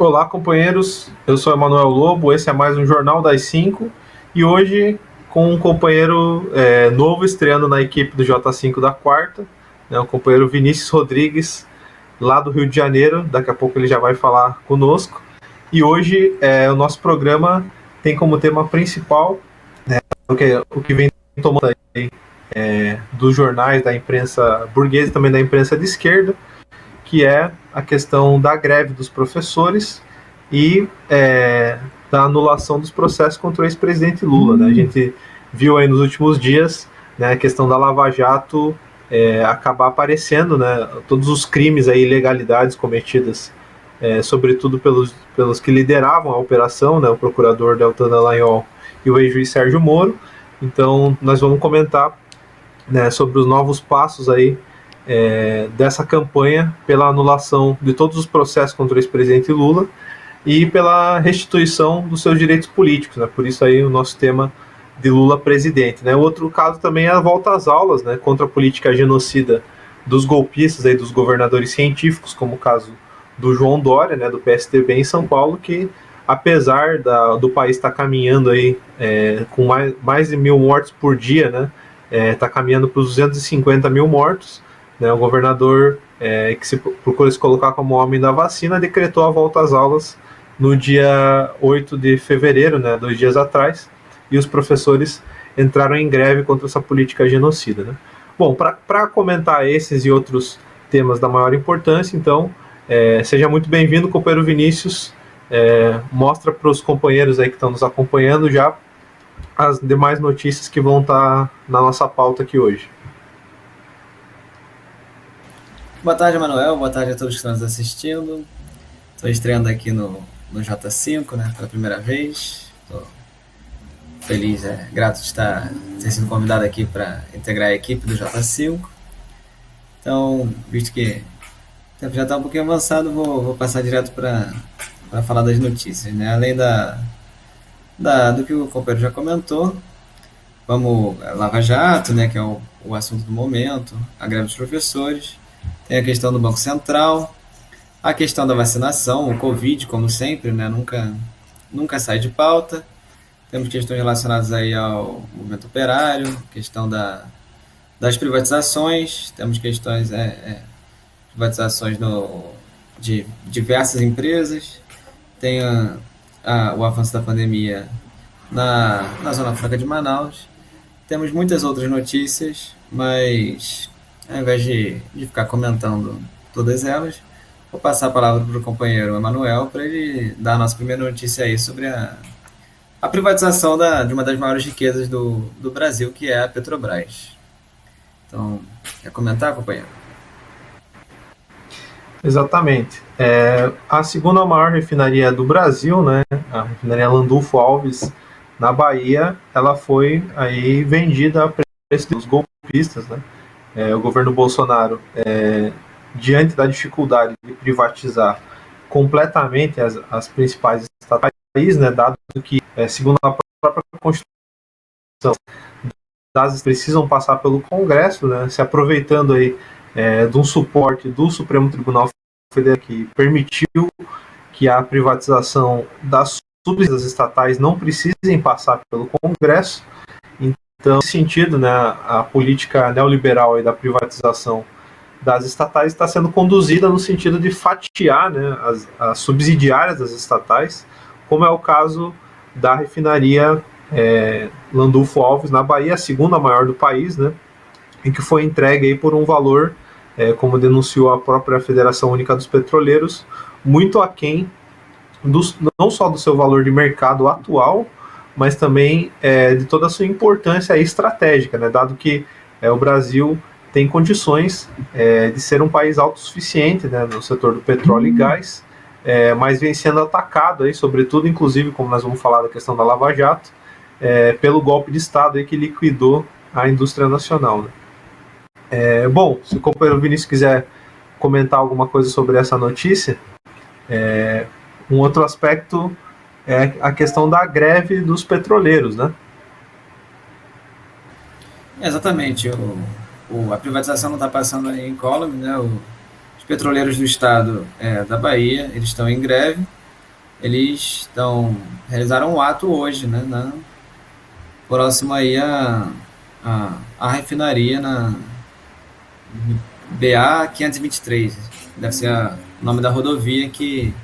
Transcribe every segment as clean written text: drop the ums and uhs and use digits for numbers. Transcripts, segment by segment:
Olá, companheiros. Eu sou Emanuel Lobo. Esse é mais um Jornal das 5 e hoje com um companheiro novo estreando na equipe do J5 da quarta, né, o companheiro Vinícius Rodrigues, lá do Rio de Janeiro. Daqui a pouco ele já vai falar conosco. E hoje o nosso programa tem como tema principal o que vem tomando aí, dos jornais da imprensa burguesa e também da imprensa de esquerda, que é a questão da greve dos professores e da anulação dos processos contra o ex-presidente Lula. Né? A gente viu aí nos últimos dias, né, a questão da Lava Jato acabar aparecendo, né, todos os crimes e ilegalidades cometidas, sobretudo pelos que lideravam a operação, né, o procurador Deltan Dallagnol e o ex-juiz Sérgio Moro. Então nós vamos comentar, né, sobre os novos passos aí dessa campanha pela anulação de todos os processos contra o ex-presidente Lula e pela restituição dos seus direitos políticos, né? Por isso aí o nosso tema de Lula presidente, né? Outro caso também é a volta às aulas, né, contra a política genocida dos golpistas aí, dos governadores científicos, como o caso do João Dória, né, do PSDB em São Paulo, que apesar do país estar caminhando aí com mais de 1.000 mortos por dia, né, está caminhando para os 250 mil mortos, né, o governador, que procura se colocar como homem da vacina, decretou a volta às aulas no dia 8 de fevereiro, né, 2 dias atrás, e os professores entraram em greve contra essa política genocida. Né? Bom, para comentar esses e outros temas da maior importância, então, seja muito bem-vindo, companheiro Vinícius. Mostra para os companheiros aí que estão nos acompanhando já as demais notícias que vão estar na nossa pauta aqui hoje. Boa tarde, Manuel. Boa tarde a todos que estão nos assistindo. Estou estreando aqui no J5, né, pela primeira vez. Estou feliz, grato de ter sido convidado aqui para integrar a equipe do J5. Então, visto que o tempo já está um pouquinho avançado, vou passar direto para falar das notícias, né? Além do que o companheiro já comentou, vamos Lava Jato, né, que é o assunto do momento, a greve dos professores. Tem a questão do Banco Central, a questão da vacinação, o Covid, como sempre, né, nunca sai de pauta. Temos questões relacionadas aí ao movimento operário, questão das privatizações, temos questões privatizações de diversas empresas, tem o avanço da pandemia na Zona Franca de Manaus. Temos muitas outras notícias, mas ao invés de ficar comentando todas elas, vou passar a palavra para o companheiro Emanuel para ele dar a nossa primeira notícia aí sobre a privatização de uma das maiores riquezas do Brasil, que é a Petrobras. Então, quer comentar, companheiro? Exatamente. A segunda maior refinaria do Brasil, né, a refinaria Landulfo Alves, na Bahia, ela foi aí vendida a preço dos golpistas, né? O governo Bolsonaro, diante da dificuldade de privatizar completamente as principais estatais, né, dado que, segundo a própria Constituição, das precisam passar pelo Congresso, né, se aproveitando aí de um suporte do Supremo Tribunal Federal que permitiu que a privatização das subsidiárias estatais não precisem passar pelo Congresso. Então, nesse sentido, né, a política neoliberal aí da privatização das estatais está sendo conduzida no sentido de fatiar, né, as subsidiárias das estatais, como é o caso da refinaria Landulfo Alves, na Bahia, a segunda maior do país, né, e que foi entregue aí por um valor, como denunciou a própria Federação Única dos Petroleiros, muito aquém não só do seu valor de mercado atual, mas também de toda a sua importância estratégica, né, dado que o Brasil tem condições de ser um país autossuficiente, né, no setor do petróleo e gás, mas vem sendo atacado, aí, sobretudo, inclusive, como nós vamos falar da questão da Lava Jato, pelo golpe de Estado aí que liquidou a indústria nacional. Né. Bom, se o companheiro Vinícius quiser comentar alguma coisa sobre essa notícia, um outro aspecto é a questão da greve dos petroleiros, né? Exatamente. A privatização não está passando aí incólume, né? Os petroleiros do estado da Bahia, eles estão em greve. eles realizaram um ato hoje, né, próximo aí a refinaria na BA 523. Deve ser o nome da rodovia que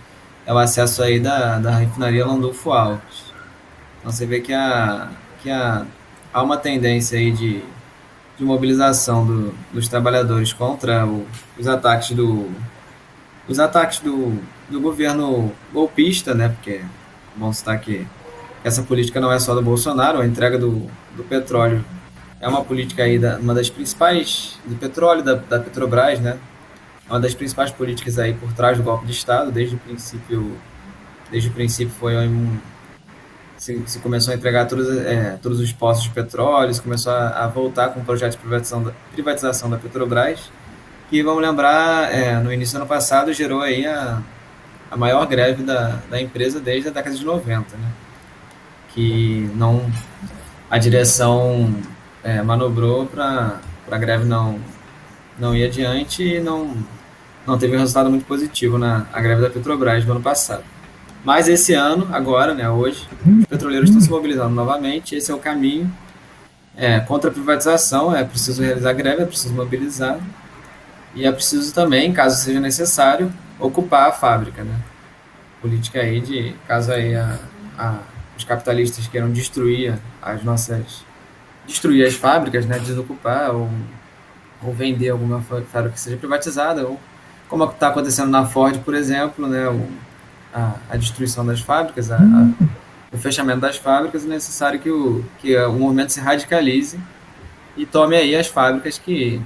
é o acesso aí da refinaria Landulfo Alves. Então você vê há uma tendência aí de mobilização dos trabalhadores contra os ataques do governo golpista, né? Porque vamos citar que essa política não é só do Bolsonaro, a entrega do petróleo é uma política aí uma das principais do petróleo da Petrobras, né? É uma das principais políticas aí por trás do golpe de Estado, desde o princípio foi se começou a entregar todos os postos de petróleo, se começou a voltar com o projeto de privatização da Petrobras, que, vamos lembrar, no início do ano passado gerou aí a maior greve da empresa desde a década de 90, né? Que a direção manobrou para a greve não ir adiante e não teve um resultado muito positivo na greve da Petrobras do ano passado. Mas esse ano, agora, né, hoje, os petroleiros estão se mobilizando novamente, esse é o caminho. Contra a privatização, é preciso realizar greve, é preciso mobilizar, e é preciso também, caso seja necessário, ocupar a fábrica, né? Política aí caso aí os capitalistas queiram destruir as fábricas, né, desocupar ou vender alguma fábrica que seja privatizada, ou como está acontecendo na Ford, por exemplo, né, a destruição das fábricas, o fechamento das fábricas, é necessário que o movimento se radicalize e tome aí as fábricas que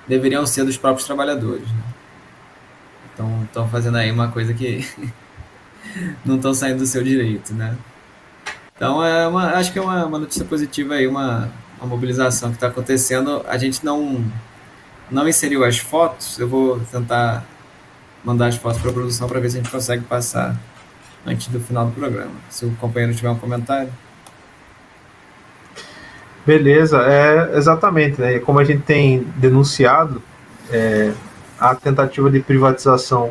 deveriam ser dos próprios trabalhadores, né? Então estão fazendo aí uma coisa que não estão saindo do seu direito, né? Então acho que é uma notícia positiva aí, uma mobilização que está acontecendo. A gente não inseriu as fotos, eu vou tentar mandar as fotos para a produção para ver se a gente consegue passar antes do final do programa. Se o companheiro tiver um comentário. Beleza, exatamente, né? Como a gente tem denunciado a tentativa de privatização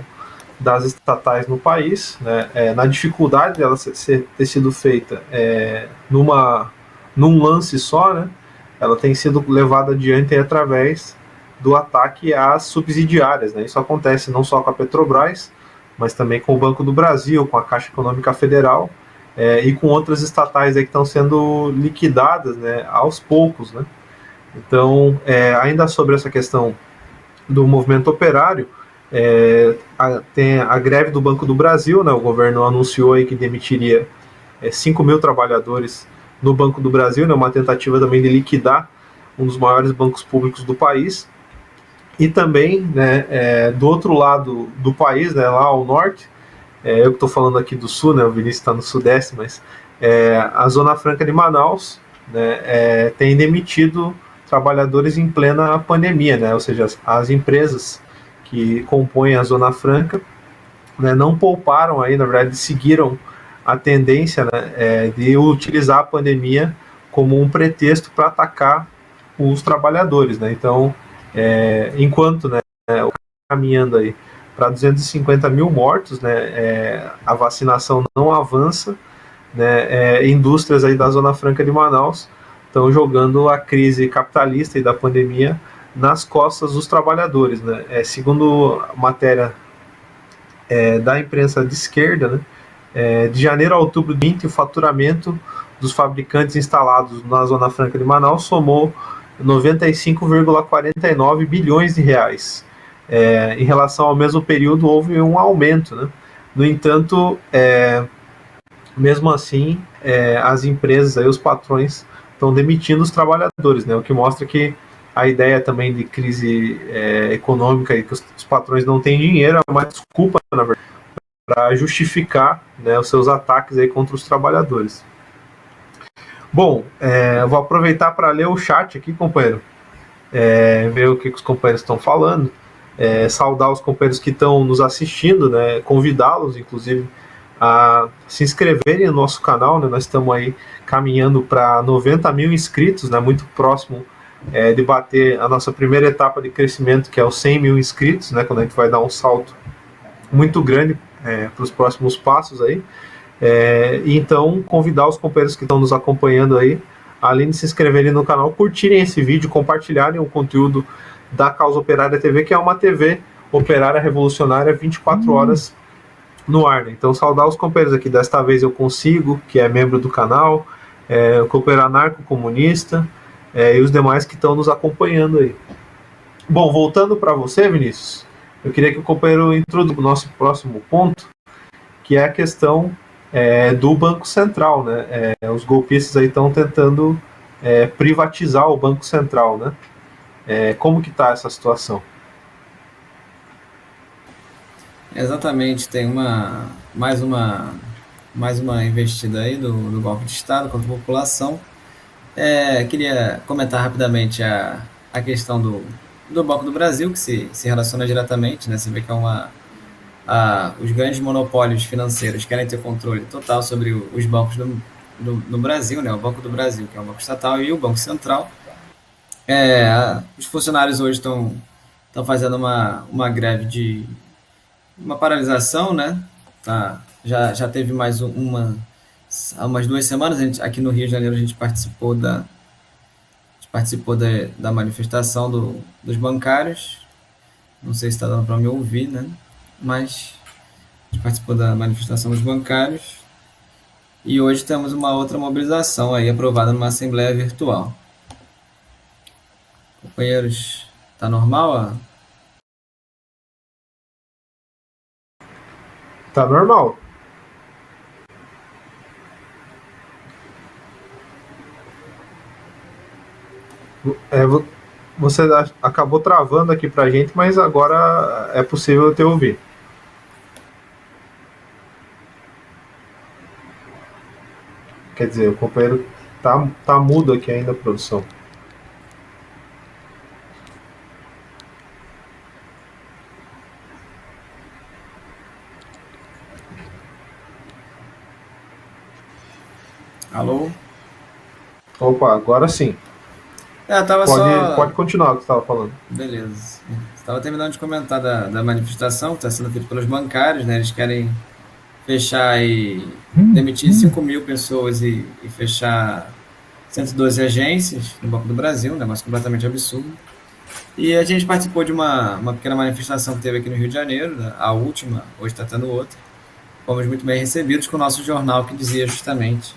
das estatais no país, né? Na dificuldade dela ter sido feita num lance só, né? Ela tem sido levada adiante através do ataque às subsidiárias, né? Isso acontece não só com a Petrobras, mas também com o Banco do Brasil, com a Caixa Econômica Federal e com outras estatais aí que estão sendo liquidadas, né, aos poucos, né? Então, ainda sobre essa questão do movimento operário, tem a greve do Banco do Brasil, né? O governo anunciou aí que demitiria 5 mil trabalhadores no Banco do Brasil, né? Uma tentativa também de liquidar um dos maiores bancos públicos do país. E também, né, do outro lado do país, né, lá ao norte, eu que estou falando aqui do sul, né, o Vinícius está no sudeste, mas a Zona Franca de Manaus, né, tem demitido trabalhadores em plena pandemia, né, ou seja, as empresas que compõem a Zona Franca, né, não pouparam aí, na verdade, seguiram a tendência, né, de utilizar a pandemia como um pretexto para atacar os trabalhadores, né. Então, enquanto, né, caminhando aí para 250 mil mortos, né, a vacinação não avança, né, indústrias aí da Zona Franca de Manaus estão jogando a crise capitalista e da pandemia nas costas dos trabalhadores, né. Segundo matéria da imprensa de esquerda, né, de janeiro a outubro de 2020, o faturamento dos fabricantes instalados na Zona Franca de Manaus somou 95,49 bilhões de reais. Em relação ao mesmo período, houve um aumento, né? No entanto, mesmo assim, as empresas, aí, os patrões, estão demitindo os trabalhadores, né? O que mostra que a ideia também de crise econômica e que os patrões não têm dinheiro é uma desculpa, na verdade, para justificar, né, os seus ataques aí contra os trabalhadores. Bom, eu vou aproveitar para ler o chat aqui, companheiro, ver o que os companheiros estão falando, saudar os companheiros que estão nos assistindo, né, convidá-los, inclusive, a se inscreverem no nosso canal, né, nós estamos aí caminhando para 90 mil inscritos, né, muito próximo de bater a nossa primeira etapa de crescimento, que é os 100 mil inscritos, né, quando a gente vai dar um salto muito grande para os próximos passos aí. E então convidar os companheiros que estão nos acompanhando aí, além de se inscreverem no canal, curtirem esse vídeo, compartilharem o conteúdo da Causa Operária TV, que é uma TV operária revolucionária 24 horas no ar, né? Então saudar os companheiros aqui, Desta Vez Eu Consigo, que é membro do canal, o companheiro anarco-comunista, e os demais que estão nos acompanhando aí. Bom, voltando para você, Vinícius, eu queria que o companheiro introduz o nosso próximo ponto, que é a questão do Banco Central, né? Os golpistas aí estão tentando privatizar o Banco Central, né? Como que está essa situação? Exatamente, tem mais uma investida aí do golpe de Estado contra a população. Queria comentar rapidamente a questão do Banco do Brasil, que se relaciona diretamente, né? Você vê que os grandes monopólios financeiros querem ter controle total sobre os bancos no Brasil, né? O Banco do Brasil, que é um banco estatal, e o Banco Central. Os funcionários hoje estão fazendo uma greve uma paralisação, né? Já teve mais há umas 2 semanas, aqui no Rio de Janeiro, a gente participou da manifestação dos bancários. Não sei se está dando para me ouvir, né? Mas a gente participou da manifestação dos bancários e hoje temos uma outra mobilização aí aprovada numa assembleia virtual. Companheiros, tá normal? Tá normal. Você acabou travando aqui pra gente, mas agora é possível te ouvir. Quer dizer, o companheiro tá mudo aqui ainda, produção. Alô? Opa, agora sim. Pode continuar o que você estava falando. Beleza. Estava terminando de comentar da manifestação que está sendo feita pelos bancários, né? Eles querem fechar e demitir 5 mil pessoas e fechar 112 agências no Banco do Brasil, um negócio completamente absurdo. E a gente participou de uma pequena manifestação que teve aqui no Rio de Janeiro, né? A última, hoje está tendo outra. Fomos muito bem recebidos com o nosso jornal que dizia justamente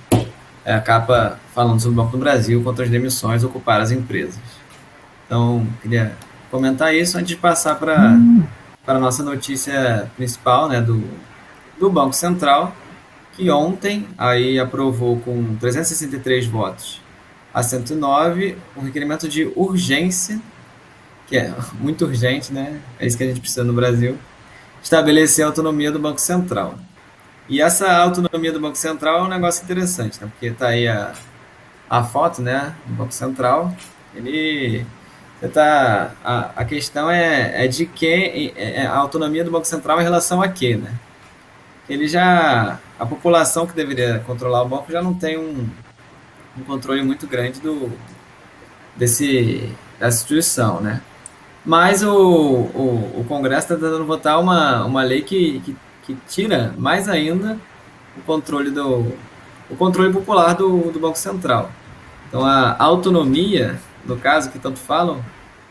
a capa falando sobre o Banco do Brasil contra as demissões ocupar as empresas. Então, queria comentar isso antes de passar para a nossa notícia principal, né, do Banco Central, que ontem aí aprovou com 363 votos a 109 um requerimento de urgência, que é muito urgente, né? É isso que a gente precisa no Brasil, estabelecer a autonomia do Banco Central. E essa autonomia do Banco Central é um negócio interessante, né? Porque está aí a foto, né, do Banco Central. A questão é de que a autonomia do Banco Central em relação a quê, né? A população que deveria controlar o banco já não tem um controle muito grande da instituição, né? Mas o Congresso está tentando votar uma lei que tira mais ainda o controle popular do Banco Central. Então, a autonomia, no caso que tanto falam,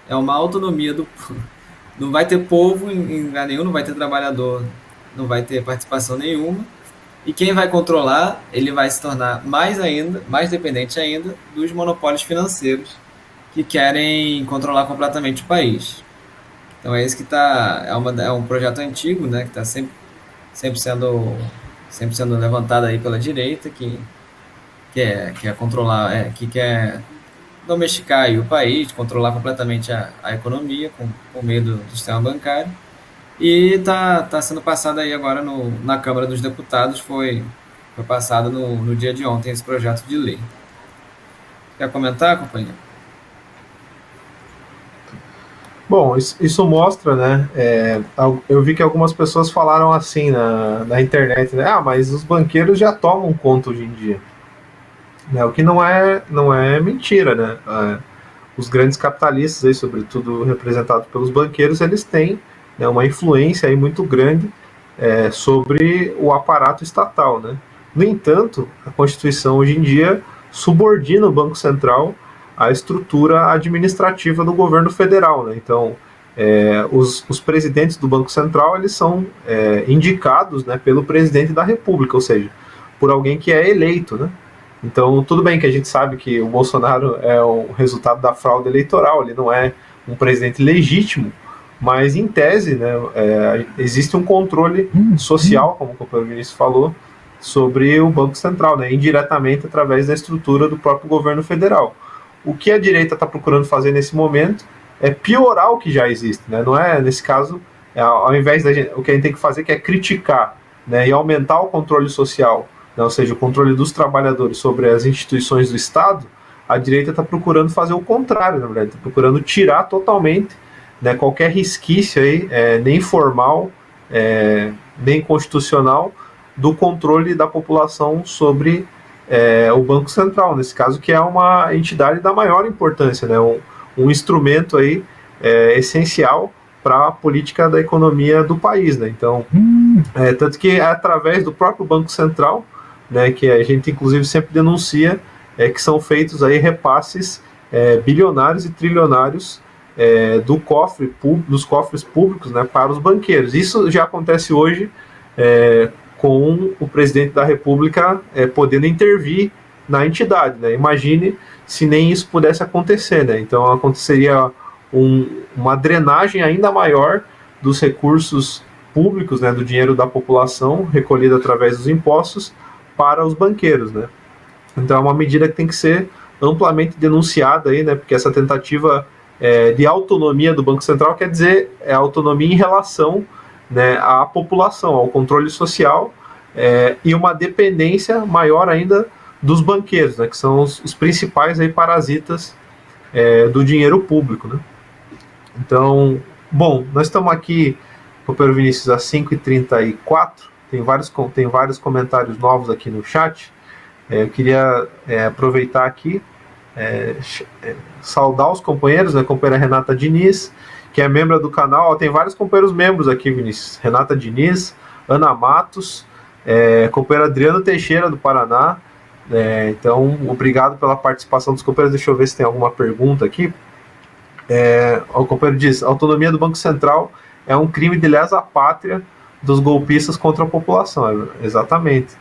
é uma autonomia não vai ter povo em lugar nenhum, não vai ter trabalhador, não vai ter participação nenhuma, e quem vai controlar, ele vai se tornar mais dependente ainda dos monopólios financeiros que querem controlar completamente o país. Então é isso que é um projeto antigo, né, que está sempre sendo levantado aí pela direita, que quer controlar, que quer domesticar aí o país, controlar completamente a economia com meio do sistema bancário. E está sendo passado aí agora na Câmara dos Deputados, foi passado no dia de ontem esse projeto de lei. Quer comentar, companheiro? Bom, isso mostra, né? Eu vi que algumas pessoas falaram assim na internet, né? Mas os banqueiros já tomam conta hoje em dia. Né? O que não é mentira, né? Os grandes capitalistas, aí, sobretudo representados pelos banqueiros, eles têm, né, uma influência aí muito grande sobre o aparato estatal, né? No entanto, a Constituição hoje em dia subordina o Banco Central à estrutura administrativa do governo federal, né? Então, os presidentes do Banco Central eles são indicados, né, pelo presidente da República, ou seja, por alguém que é eleito, né? Então, tudo bem que a gente sabe que o Bolsonaro é o resultado da fraude eleitoral, ele não é um presidente legítimo, mas em tese, né, existe um controle social, como o companheiro Vinícius falou, sobre o Banco Central, né, indiretamente através da estrutura do próprio governo federal. O que a direita está procurando fazer nesse momento é piorar o que já existe, né? Não é, nesse caso, ao invés da gente, o que a gente tem que fazer que é criticar, né, e aumentar o controle social, né, ou seja, o controle dos trabalhadores sobre as instituições do Estado, a direita está procurando fazer o contrário, na verdade, está procurando tirar totalmente, né, qualquer resquício aí, nem formal, nem constitucional, do controle da população sobre o Banco Central, nesse caso, que é uma entidade da maior importância, né, um instrumento aí essencial para a política da economia do país, né? Então, tanto que é através do próprio Banco Central, né, que a gente inclusive sempre denuncia que são feitos aí repasses bilionários e trilionários dos cofres públicos, né, para os banqueiros. Isso já acontece hoje com o presidente da República podendo intervir na entidade, né? Imagine se nem isso pudesse acontecer, né? Então aconteceria uma drenagem ainda maior dos recursos públicos, né, do dinheiro da população recolhido através dos impostos para os banqueiros, né? Então é uma medida que tem que ser amplamente denunciada aí, né? Porque essa tentativa de autonomia do Banco Central quer dizer autonomia em relação, né, à população, ao controle social, e uma dependência maior ainda dos banqueiros, né, que são os principais aí parasitas do dinheiro público, né? Então, bom, nós estamos aqui, companheiro Vinícius, às 5h34, tem vários comentários novos aqui no chat. Eu queria aproveitar aqui, saudar os companheiros, né, a companheira Renata Diniz, que é membro do canal. Tem vários companheiros membros aqui, Vinícius. Renata Diniz, Ana Matos, companheiro Adriano Teixeira, do Paraná. Então, obrigado pela participação dos companheiros. Deixa eu ver se tem alguma pergunta aqui. O companheiro diz: a autonomia do Banco Central é um crime de lesa pátria dos golpistas contra a população. Exatamente.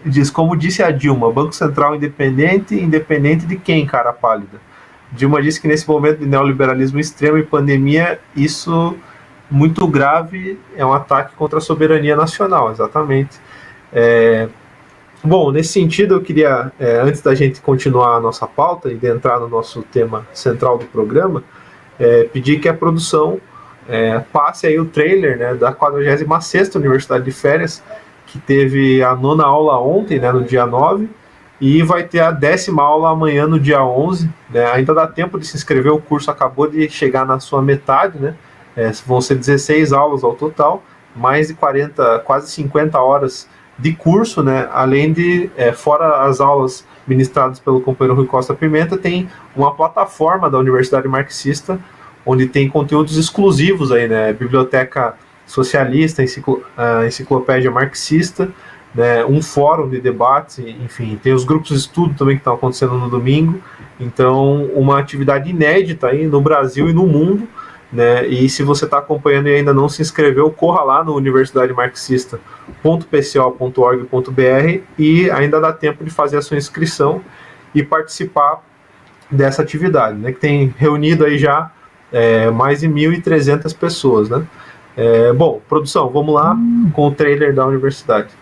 Diz, como disse a Dilma, Banco Central independente de quem, cara pálida? Dilma disse que nesse momento de neoliberalismo extremo e pandemia, isso muito grave, é um ataque contra a soberania nacional, exatamente. Bom, nesse sentido eu queria, antes da gente continuar a nossa pauta e de entrar no nosso tema central do programa, pedir que a produção passe aí o trailer, né, da 46ª Universidade de Férias, que teve a 9ª aula ontem, né, no dia 9, e vai ter a 10ª aula amanhã no dia 11, né? Ainda dá tempo de se inscrever, o curso acabou de chegar na sua metade, né? Vão ser 16 aulas ao total, mais de 40, quase 50 horas de curso, né? Além de, fora as aulas ministradas pelo companheiro Rui Costa Pimenta, tem uma plataforma da Universidade Marxista, onde tem conteúdos exclusivos aí, né? Biblioteca socialista, enciclopédia marxista, né, um fórum de debates, enfim, tem os grupos de estudo também que estão acontecendo no domingo. Então, uma atividade inédita aí no Brasil e no mundo, né? E se você está acompanhando e ainda não se inscreveu, corra lá no universidademarxista.pco.org.br e ainda dá tempo de fazer a sua inscrição e participar dessa atividade, né, que tem reunido aí já mais de 1.300 pessoas, né? Bom, produção, vamos lá com o trailer da universidade.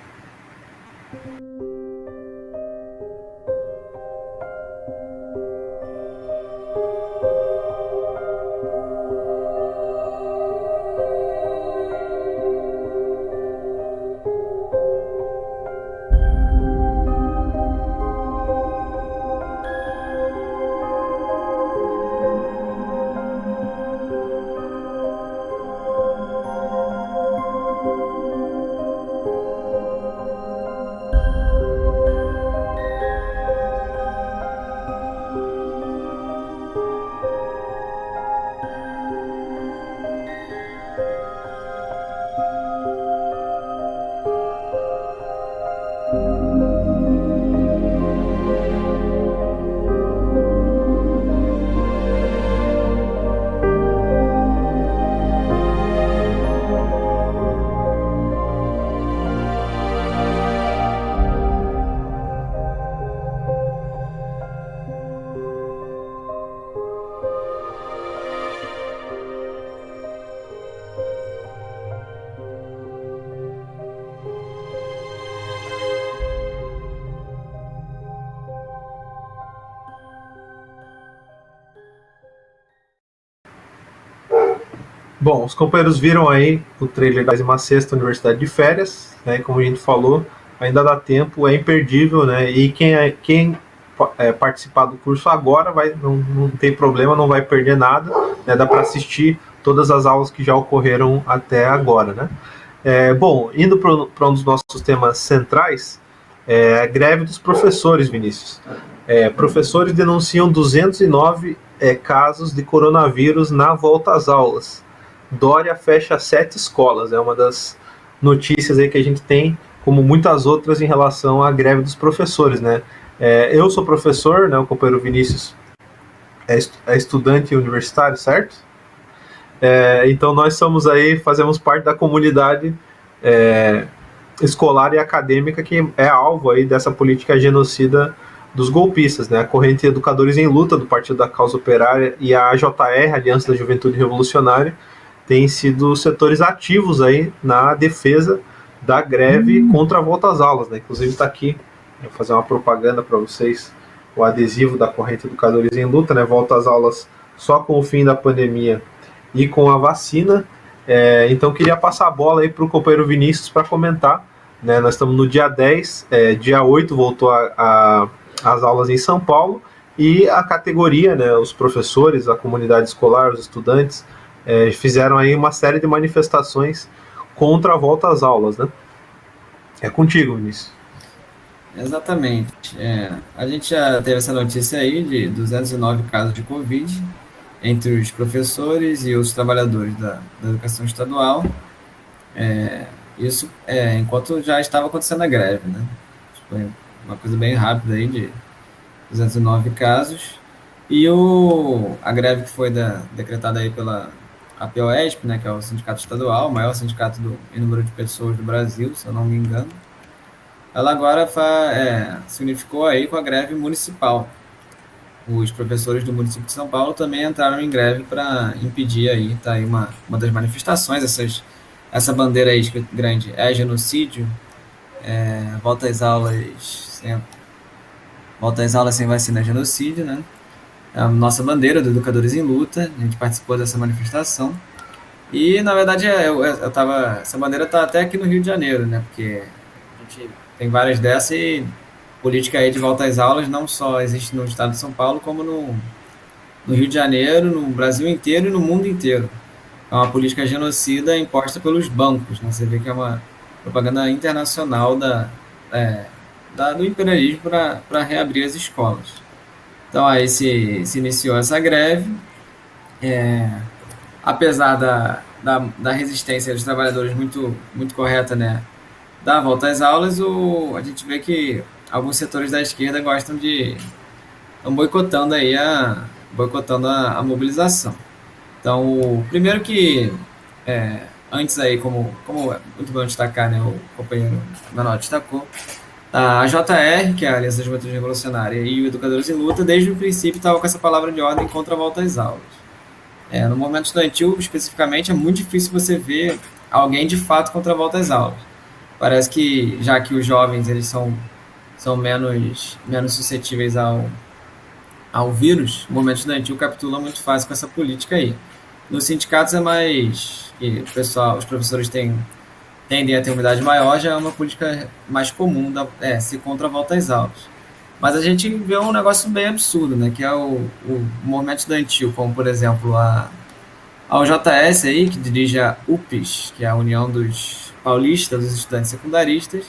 Bom, os companheiros viram aí o trailer da 16ª Universidade de Férias, né? Como a gente falou, ainda dá tempo, é imperdível, né? E quem participar do curso agora não tem problema, não vai perder nada, né? Dá para assistir todas as aulas que já ocorreram até agora, né? Bom, indo para um dos nossos temas centrais, a greve dos professores, Vinícius. Professores denunciam 209 casos de coronavírus na volta às aulas. Dória fecha 7 escolas. É uma das notícias aí que a gente tem, como muitas outras, em relação à greve dos professores, né? Eu sou professor, né? O companheiro Vinícius é estudante universitário, certo? Então nós somos aí, fazemos parte da comunidade escolar e acadêmica que é alvo aí dessa política genocida dos golpistas, né? A Corrente Educadores em Luta do Partido da Causa Operária e a AJR, Aliança da Juventude Revolucionária, têm sido setores ativos aí na defesa da greve contra a volta às aulas, né? Inclusive está aqui, vou fazer uma propaganda para vocês, o adesivo da Corrente Educadores em Luta, né? Volta às aulas só com o fim da pandemia e com a vacina. Então queria passar a bola aí para o companheiro Vinícius para comentar, né? Nós estamos no dia 10, dia 8 voltou as aulas em São Paulo, e a categoria, né, os professores, a comunidade escolar, os estudantes, fizeram aí uma série de manifestações contra a volta às aulas, né? É contigo, Vinícius. Exatamente. A gente já teve essa notícia aí de 209 casos de Covid entre os professores e os trabalhadores da educação estadual. Isso enquanto já estava acontecendo a greve, né? Foi uma coisa bem rápida aí de 209 casos. E a greve que foi decretada aí pela APOESP, né, que é o sindicato estadual, o maior sindicato em número de pessoas do Brasil, se eu não me engano, ela agora se unificou aí com a greve municipal. Os professores do município de São Paulo também entraram em greve para impedir aí, tá aí uma das manifestações, essa bandeira aí grande é genocídio, volta às aulas sem vacina é genocídio, né? É a nossa bandeira do Educadores em Luta, a gente participou dessa manifestação. E, na verdade, essa bandeira está até aqui no Rio de Janeiro, né? Porque a gente tem várias dessas e política aí de volta às aulas não só existe no estado de São Paulo, como no Rio de Janeiro, no Brasil inteiro e no mundo inteiro. É uma política genocida imposta pelos bancos, né? Você vê que é uma propaganda internacional do imperialismo para reabrir as escolas. Então aí se iniciou essa greve, apesar da resistência dos trabalhadores muito, muito correta, né, da volta às aulas, a gente vê que alguns setores da esquerda estão boicotando a mobilização. Então, primeiro que antes aí, como é muito bom destacar, né, o companheiro Manuel destacou, a JR, que é a Aliança da Juventude Revolucionária, e o Educadores em Luta, desde o princípio estavam com essa palavra de ordem contra a volta às aulas. No movimento estudantil, especificamente, é muito difícil você ver alguém de fato contra a volta às aulas. Parece que, já que os jovens eles são menos suscetíveis ao vírus, o movimento estudantil capitula muito fácil com essa política aí. Nos sindicatos é mais... os professores tendem a ter uma idade maior, já é uma política mais comum se contra a volta às aulas. Mas a gente vê um negócio bem absurdo, né? Que é o movimento estudantil, como por exemplo a UJS aí, que dirige a UPES, que é a União dos Paulistas, dos Estudantes Secundaristas,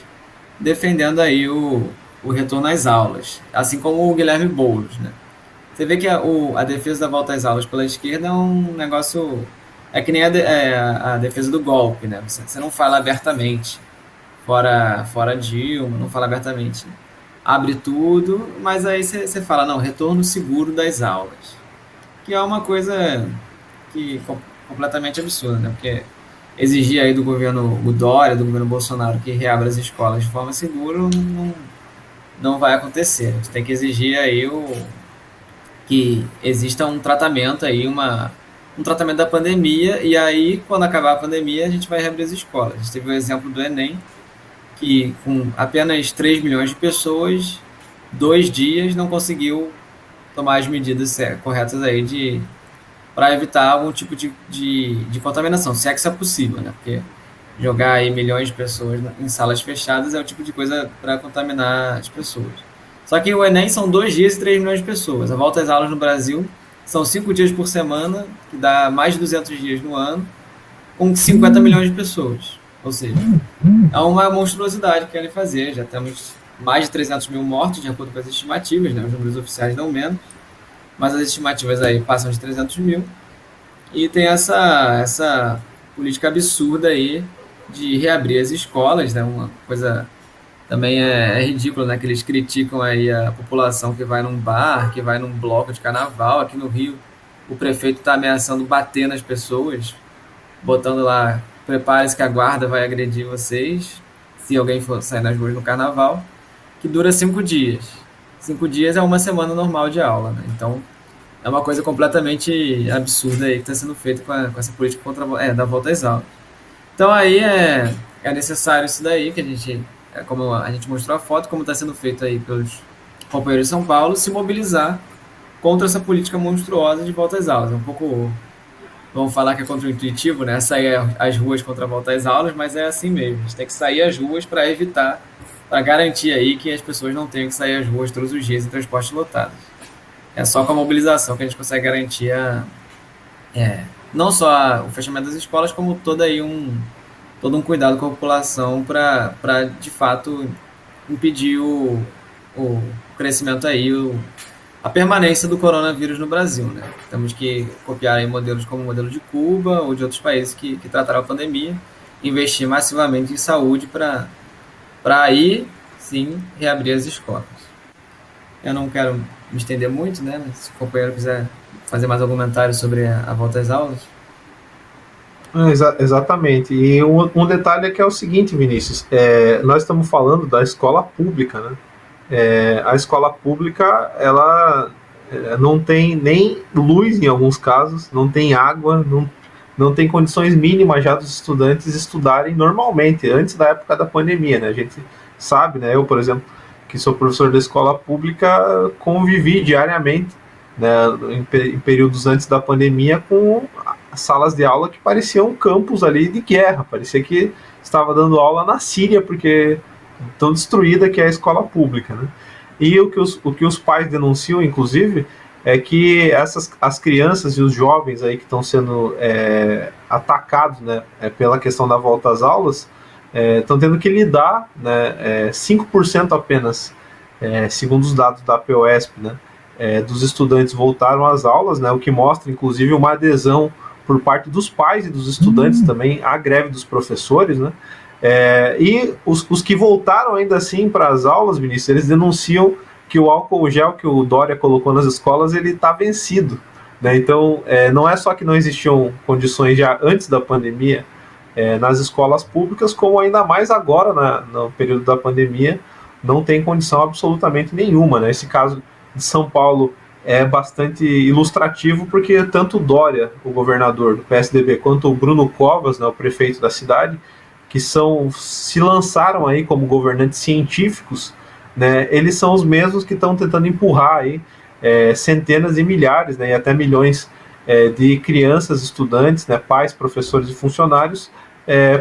defendendo aí o retorno às aulas, assim como o Guilherme Boulos, né? Você vê que a defesa da volta às aulas pela esquerda é um negócio... É que nem a defesa do golpe, né? Você não fala abertamente, fora Dilma, não fala abertamente, abre tudo, mas aí você fala, não, retorno seguro das aulas, que é uma coisa completamente absurda, né? Porque exigir aí do governo Dória, do governo Bolsonaro, que reabra as escolas de forma segura, não vai acontecer. A gente tem que exigir aí que exista um tratamento aí, um tratamento da pandemia, e aí, quando acabar a pandemia, a gente vai reabrir as escolas. A gente teve o exemplo do Enem, que com apenas 3 milhões de pessoas, 2 dias não conseguiu tomar as medidas corretas aí para evitar algum tipo de contaminação, se é que isso é possível, né? Porque jogar aí milhões de pessoas em salas fechadas é o tipo de coisa para contaminar as pessoas. Só que o Enem são 2 dias e 3 milhões de pessoas. A volta às aulas no Brasil são 5 dias por semana, que dá mais de 200 dias no ano, com 50 milhões de pessoas. Ou seja, é uma monstruosidade que querem fazer. Já temos mais de 300 mil mortos, de acordo com as estimativas, né? Os números oficiais dão menos, mas as estimativas aí passam de 300 mil. E tem essa política absurda aí de reabrir as escolas, né? Uma coisa também é ridícula, né? Que eles criticam aí a população que vai num bar, que vai num bloco de carnaval. Aqui no Rio, o prefeito está ameaçando bater nas pessoas, botando lá, prepare-se que a guarda vai agredir vocês, se alguém for sair nas ruas no carnaval, que dura 5 dias. 5 dias é uma semana normal de aula, né? Então, é uma coisa completamente absurda aí que está sendo feita com essa política da volta às aulas. Então aí é necessário isso daí, que a gente, como a gente mostrou a foto, como está sendo feito aí pelos companheiros de São Paulo, se mobilizar contra essa política monstruosa de volta às aulas. É um pouco, vamos falar que é contra-intuitivo, né? Sair às ruas contra a volta às aulas, mas é assim mesmo. A gente tem que sair às ruas para evitar, para garantir aí que as pessoas não tenham que sair às ruas todos os dias em transportes lotados. É só com a mobilização que a gente consegue garantir não só o fechamento das escolas, como todo um cuidado com a população para de fato impedir o crescimento aí, a permanência do coronavírus no Brasil, né? Temos que copiar aí modelos como o modelo de Cuba ou de outros países que trataram a pandemia, investir massivamente em saúde para aí sim reabrir as escolas. Eu não quero me estender muito, né? Se o companheiro quiser fazer mais algum comentário sobre a volta às aulas. Exatamente. E um detalhe é que é o seguinte, Vinícius, nós estamos falando da escola pública, né? A escola pública, ela não tem nem luz em alguns casos, não tem água, não tem condições mínimas já dos estudantes estudarem normalmente, antes da época da pandemia, né? A gente sabe, né? Eu, por exemplo, que sou professor da escola pública, convivi diariamente, né, em períodos antes da pandemia, com salas de aula que pareciam campos ali de guerra, parecia que estava dando aula na Síria, porque tão destruída que é a escola pública, né? E o que os pais denunciam, inclusive, é que as crianças e os jovens aí que estão sendo atacados, né, pela questão da volta às aulas, estão tendo que lidar, né, 5% apenas, segundo os dados da POSP, né, dos estudantes voltaram às aulas, né, o que mostra, inclusive, uma adesão por parte dos pais e dos estudantes também à greve dos professores, né. E os que voltaram ainda assim para as aulas, Vinícius, eles denunciam que o álcool gel que o Dória colocou nas escolas, ele está vencido, né? Então, não é só que não existiam condições já antes da pandemia nas escolas públicas, como ainda mais agora, no período da pandemia, não tem condição absolutamente nenhuma, né? Esse caso de São Paulo é bastante ilustrativo, porque tanto o Dória, o governador do PSDB, quanto o Bruno Covas, né, o prefeito da cidade, que se lançaram aí como governantes científicos, né, eles são os mesmos que estão tentando empurrar aí centenas de milhares, né, e até milhões de crianças, estudantes, né, pais, professores e funcionários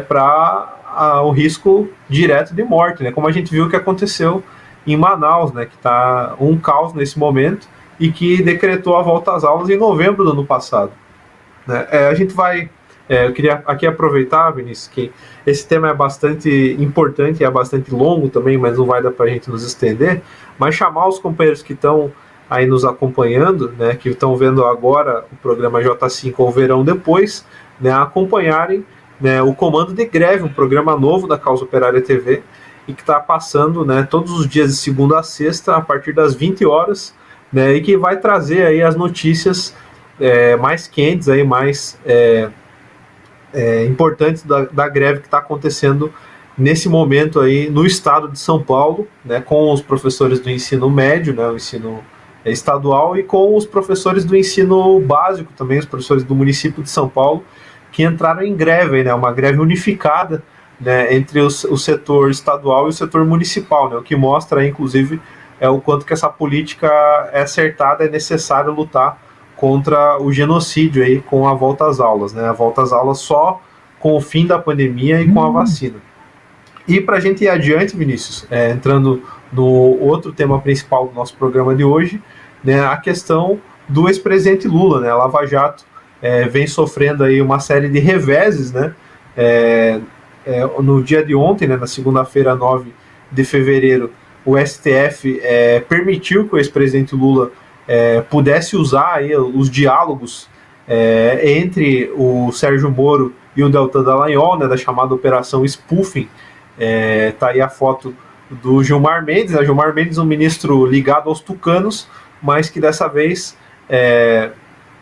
para o risco direto de morte, né, como a gente viu que aconteceu em Manaus, né, que está um caos nesse momento e que decretou a volta às aulas em novembro do ano passado, né. A gente vai eu queria aqui aproveitar, Vinícius, que esse tema é bastante importante e é bastante longo também, mas não vai dar para a gente nos estender, mas chamar os companheiros que estão aí nos acompanhando, né, que estão vendo agora o programa J5 ou verão depois, né, a acompanharem, né, o Comando de Greve, um programa novo da Causa Operária TV, e que está passando, né, todos os dias de segunda a sexta, a partir das 20 horas, né, e que vai trazer aí as notícias mais quentes, aí, mais importantes da greve que está acontecendo nesse momento aí no estado de São Paulo, né, com os professores do ensino médio, né, o ensino estadual, e com os professores do ensino básico também, os professores do município de São Paulo, que entraram em greve, né, uma greve unificada, né, entre o setor estadual e o setor municipal, né, o que mostra, inclusive, o quanto que essa política é acertada, é necessário lutar contra o genocídio aí com a volta às aulas, né? A volta às aulas só com o fim da pandemia e com a vacina. E para a gente ir adiante, Vinícius, entrando no outro tema principal do nosso programa de hoje, né, a questão do ex-presidente Lula, né? A Lava Jato vem sofrendo aí uma série de reveses, né? No dia de ontem, né, na segunda-feira, 9 de fevereiro, o STF permitiu que o ex-presidente Lula pudesse usar aí os diálogos entre o Sérgio Moro e o Deltan Dallagnol, né, da chamada Operação Spoofing. Tá aí a foto do Gilmar Mendes, né? Gilmar Mendes, um ministro ligado aos tucanos, mas que dessa vez,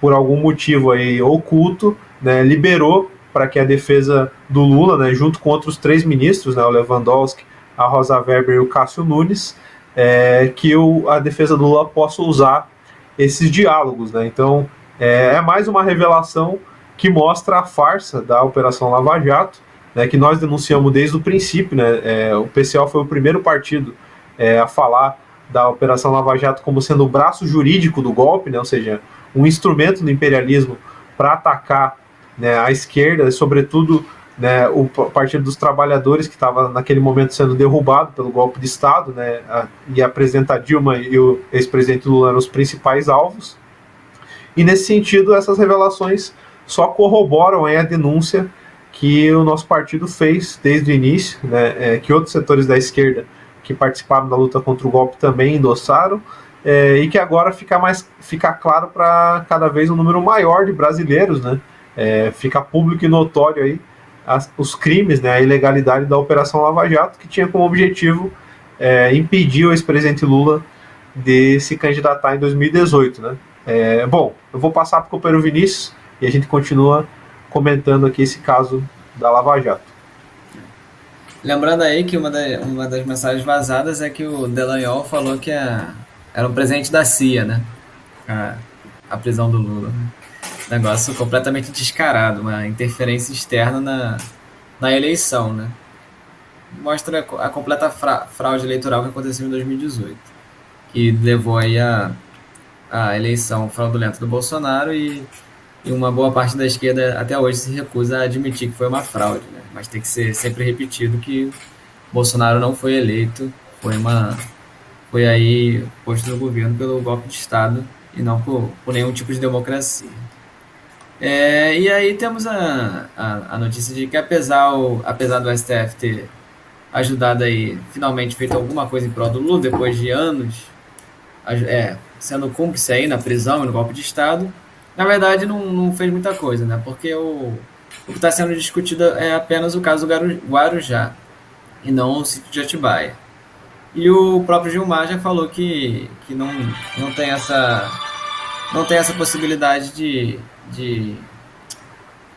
por algum motivo aí oculto, né, liberou para que a defesa do Lula, né, junto com outros 3 ministros, né, o Lewandowski, a Rosa Weber e o Cássio Nunes, que a defesa do Lula possa usar esses diálogos, né? Então, é mais uma revelação que mostra a farsa da Operação Lava Jato, né, que nós denunciamos desde o princípio, né? O PCO foi o primeiro partido a falar da Operação Lava Jato como sendo o braço jurídico do golpe, né? Ou seja, um instrumento do imperialismo para atacar, né, a esquerda, sobretudo, né, o Partido dos Trabalhadores, que estava naquele momento sendo derrubado pelo golpe de Estado, né, e a presidenta Dilma e o ex-presidente Lula eram os principais alvos. E nesse sentido, essas revelações só corroboram a denúncia que o nosso partido fez desde o início, né, que outros setores da esquerda que participaram da luta contra o golpe também endossaram, e que agora fica claro para cada vez um número maior de brasileiros, né? Fica público e notório aí os crimes, né, a ilegalidade da Operação Lava Jato, que tinha como objetivo impedir o ex-presidente Lula de se candidatar em 2018, né? Bom, eu vou passar para o companheiro Vinícius e a gente continua comentando aqui esse caso da Lava Jato. Lembrando aí que uma das mensagens vazadas é que o Dallagnol falou que era um presente da CIA, né? A prisão do Lula. Negócio completamente descarado, uma interferência externa na eleição, né? Mostra a completa fraude eleitoral que aconteceu em 2018, que levou aí a eleição fraudulenta do Bolsonaro e uma boa parte da esquerda até hoje se recusa a admitir que foi uma fraude, né? Mas tem que ser sempre repetido que Bolsonaro não foi eleito, foi aí posto no governo pelo golpe de Estado e não por nenhum tipo de democracia. E aí temos a notícia de que apesar do STF ter ajudado aí, finalmente feito alguma coisa em prol do Lula, depois de anos sendo cúmplice aí na prisão e no golpe de Estado, na verdade não fez muita coisa, né? Porque o que está sendo discutido é apenas o caso do Guarujá e não o sítio de Atibaia. E o próprio Gilmar já falou que não tem essa possibilidade de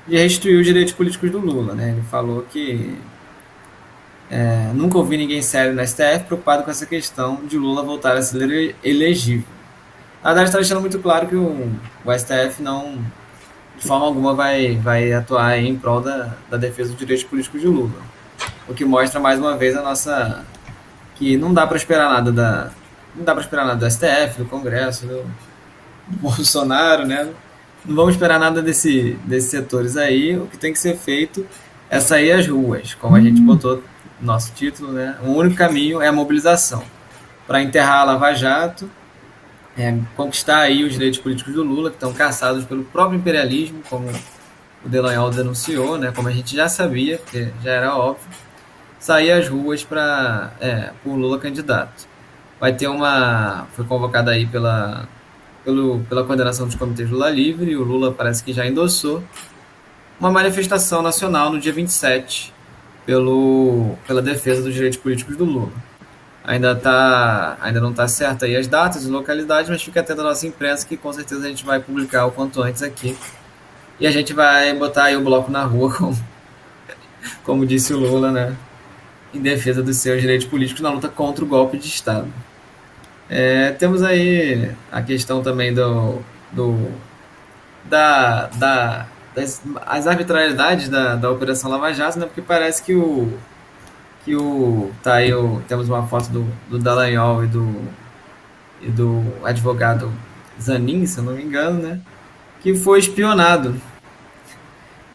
restituir os direitos políticos do Lula, né? Ele falou que nunca ouvi ninguém sério no STF preocupado com essa questão de Lula voltar a ser elegível. Na verdade, está deixando muito claro que o STF não, de forma alguma, vai atuar em prol da defesa dos direitos políticos de Lula. O que mostra, mais uma vez, que não dá para esperar nada do STF, do Congresso, do Bolsonaro, né? Não vamos esperar nada desses setores aí. O que tem que ser feito é sair às ruas, como a gente botou no nosso título, né? O único caminho é a mobilização para enterrar a Lava Jato, conquistar aí os direitos políticos do Lula, que estão caçados pelo próprio imperialismo, como o Dallagnol denunciou, né? Como a gente já sabia, porque já era óbvio, sair às ruas para o Lula candidato. Foi convocada aí pela coordenação dos comitês Lula Livre, e o Lula parece que já endossou uma manifestação nacional no dia 27 pela defesa dos direitos políticos do Lula. Ainda não está certa aí as datas e localidades, mas fica atento à nossa imprensa, que com certeza a gente vai publicar o quanto antes aqui. E a gente vai botar aí o bloco na rua, como disse o Lula, né? Em defesa dos seus direitos políticos na luta contra o golpe de Estado. Temos aí a questão também das arbitrariedades da Operação Lava Jato, né? Porque parece que temos uma foto do Dallagnol e do advogado Zanin, se eu não me engano, né? Que foi espionado.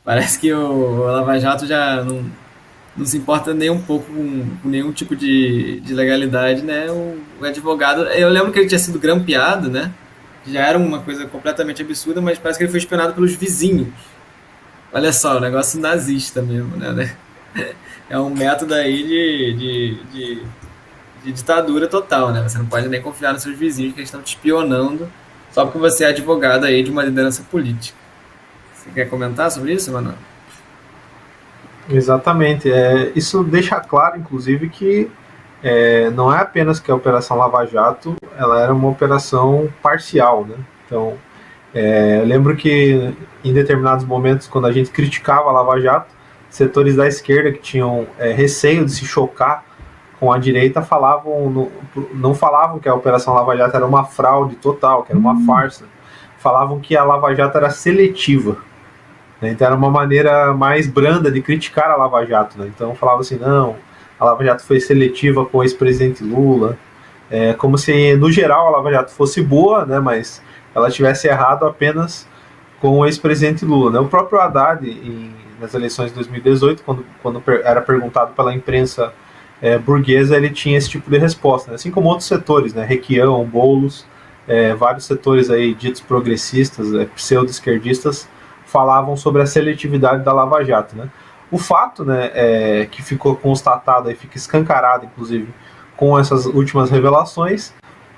Parece que o Lava Jato já não se importa nem um pouco com nenhum tipo de legalidade, né? O advogado, eu lembro que ele tinha sido grampeado, né? Já era uma coisa completamente absurda, mas parece que ele foi espionado pelos vizinhos. Olha só, o negócio nazista mesmo, né? É um método aí de ditadura total, né? Você não pode nem confiar nos seus vizinhos que eles estão te espionando só porque você é advogado aí de uma liderança política. Você quer comentar sobre isso, Manoel? Exatamente. Isso deixa claro, inclusive, que não é apenas que a Operação Lava Jato ela era uma operação parcial, né? Então, eu lembro que em determinados momentos, quando a gente criticava a Lava Jato, setores da esquerda que tinham receio de se chocar com a direita não falavam que a Operação Lava Jato era uma fraude total, que era uma farsa. Falavam que a Lava Jato era seletiva. Né? Então era uma maneira mais branda de criticar a Lava Jato. Né? Então falava assim, não, a Lava Jato foi seletiva com o ex-presidente Lula. Como se, no geral, a Lava Jato fosse boa, né? Mas ela tivesse errado apenas com o ex-presidente Lula. Né? O próprio Haddad, nas eleições de 2018, quando era perguntado pela imprensa burguesa, ele tinha esse tipo de resposta. Né? Assim como outros setores, né? Requião, Boulos, vários setores aí ditos progressistas, pseudo-esquerdistas, falavam sobre a seletividade da Lava Jato. Né? O fato, né, que ficou constatado e fica escancarado, inclusive, com essas últimas revelações,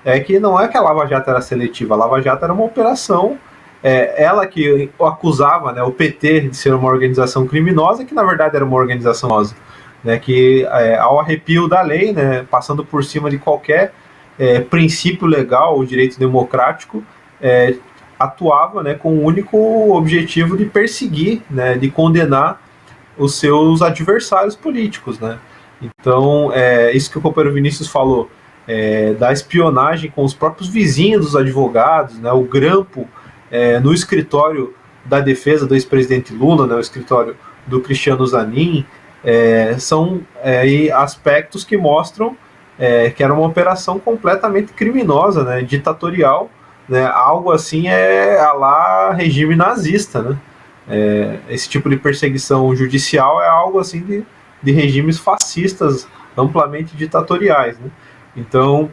é que não é que a Lava Jato era seletiva, a Lava Jato era uma operação, ela que acusava, né, o PT de ser uma organização criminosa, que na verdade era uma organização criminosa, né, que ao arrepio da lei, né, passando por cima de qualquer princípio legal ou direito democrático, atuava, né, com o único objetivo de perseguir, né, de condenar os seus adversários políticos, né? Então, isso que o companheiro Vinícius falou, da espionagem com os próprios vizinhos dos advogados, né, o grampo no escritório da defesa do ex-presidente Lula, né, o escritório do Cristiano Zanin, são aspectos que mostram que era uma operação completamente criminosa, né, ditatorial, né, algo assim a lá regime nazista, né? Esse tipo de perseguição judicial é algo assim de regimes fascistas amplamente ditatoriais, né? Então,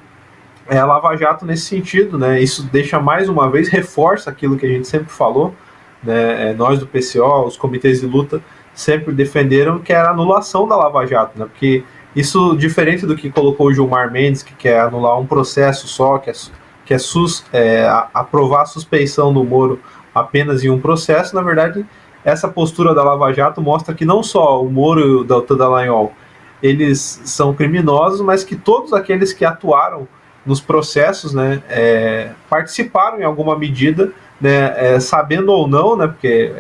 a Lava Jato nesse sentido, né? Isso deixa mais uma vez, reforça aquilo que a gente sempre falou, né? Nós do PCO, os comitês de luta sempre defenderam que era a anulação da Lava Jato, né? Porque isso, diferente do que colocou o Gilmar Mendes, que quer anular um processo só, que é aprovar a suspeição do Moro apenas em um processo, na verdade, essa postura da Lava Jato mostra que não só o Moro e o Deltan Dallagnol eles são criminosos, mas que todos aqueles que atuaram nos processos, né, participaram em alguma medida, né, sabendo ou não, né, porque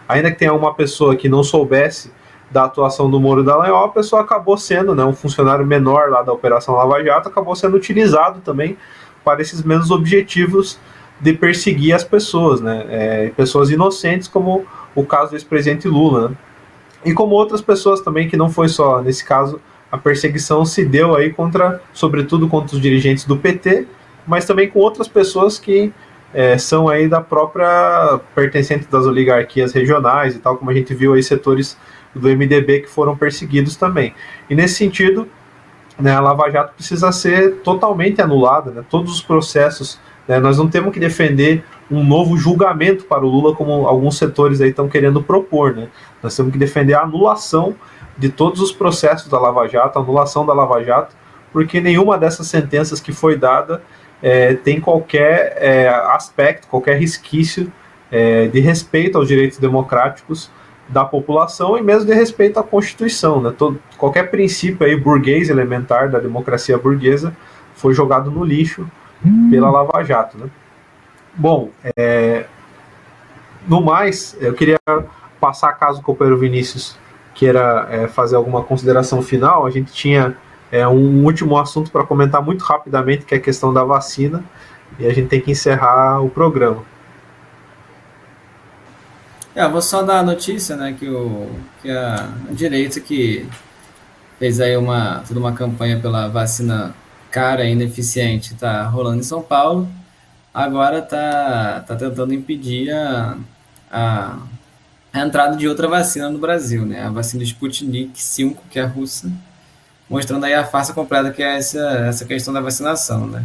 ainda que tenha uma pessoa que não soubesse da atuação do Moro e da Dallagnol, a pessoa acabou sendo, né, um funcionário menor lá da Operação Lava Jato, acabou sendo utilizado também para esses mesmos objetivos de perseguir as pessoas, né? Pessoas inocentes, como o caso do ex-presidente Lula, né? E como outras pessoas também, que não foi só nesse caso, a perseguição se deu aí sobretudo contra os dirigentes do PT, mas também com outras pessoas que são aí da própria pertencentes das oligarquias regionais e tal, como a gente viu aí setores do MDB que foram perseguidos também. E nesse sentido, né, a Lava Jato precisa ser totalmente anulada, né? Todos os processos, né? Nós não temos que defender um novo julgamento para o Lula, como alguns setores aí estão querendo propor, né? Nós temos que defender a anulação de todos os processos da Lava Jato, a anulação da Lava Jato, porque nenhuma dessas sentenças que foi dada tem qualquer aspecto, qualquer resquício de respeito aos direitos democráticos da população e mesmo de respeito à Constituição, né? Qualquer princípio aí burguês elementar da democracia burguesa foi jogado no lixo pela Lava Jato, né? Bom, no mais, eu queria passar, caso o companheiro Vinícius queira fazer alguma consideração final. A gente tinha um último assunto para comentar muito rapidamente, que é a questão da vacina, e a gente tem que encerrar o programa. Vou só dar a notícia, né, que a direita que fez aí toda uma campanha pela vacina cara e ineficiente está rolando em São Paulo. agora tá tentando impedir a, a entrada de outra vacina no Brasil, né? A vacina Sputnik V, que é russa, mostrando aí a farsa completa que é essa questão da vacinação, né?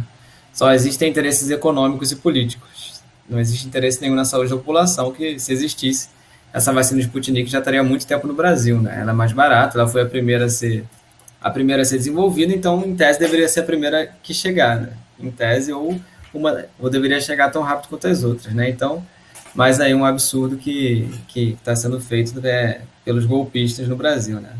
Só existem interesses econômicos e políticos. Não existe interesse nenhum na saúde da população, que se existisse, essa vacina Sputnik já estaria há muito tempo no Brasil, né? Ela é mais barata, ela foi a primeira a ser desenvolvida, então em tese deveria ser a primeira que chegar, né? Em tese, ou deveria chegar tão rápido quanto as outras, né? Então, mais aí um absurdo que está sendo feito, né, pelos golpistas no Brasil, né?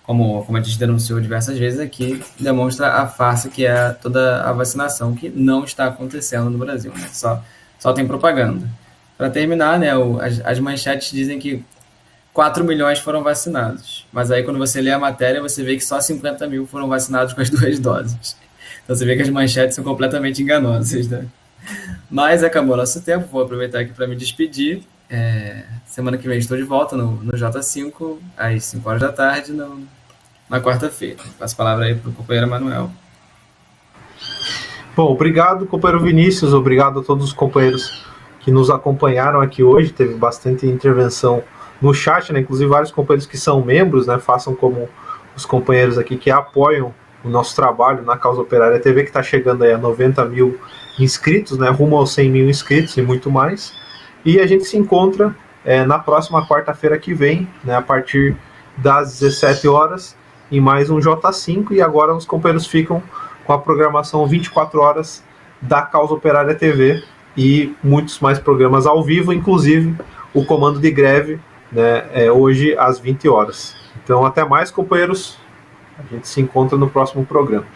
Como a gente denunciou diversas vezes aqui, demonstra a farsa que é toda a vacinação, que não está acontecendo no Brasil, né? Só tem propaganda. Para terminar, né, as manchetes dizem que 4 milhões foram vacinados, mas aí quando você lê a matéria, você vê que só 50 mil foram vacinados com as 2 doses. Então você vê que as manchetes são completamente enganosas, né? Mas acabou nosso tempo, vou aproveitar aqui para me despedir. Semana que vem estou de volta no J5, às 5 horas da tarde, na quarta-feira. Passo a palavra aí para o companheiro Manuel. Bom, obrigado, companheiro Vinícius, obrigado a todos os companheiros que nos acompanharam aqui hoje, teve bastante intervenção no chat, né? Inclusive vários companheiros que são membros, né? Façam como os companheiros aqui que apoiam o nosso trabalho na Causa Operária TV, que está chegando aí a 90 mil inscritos, né? Rumo aos 100 mil inscritos e muito mais. E a gente se encontra na próxima quarta-feira que vem, né? A partir das 17 horas, em mais um J5, e agora os companheiros ficam com a programação 24 horas da Causa Operária TV e muitos mais programas ao vivo, inclusive o comando de greve, né, hoje às 20 horas. Então, até mais, companheiros. A gente se encontra no próximo programa.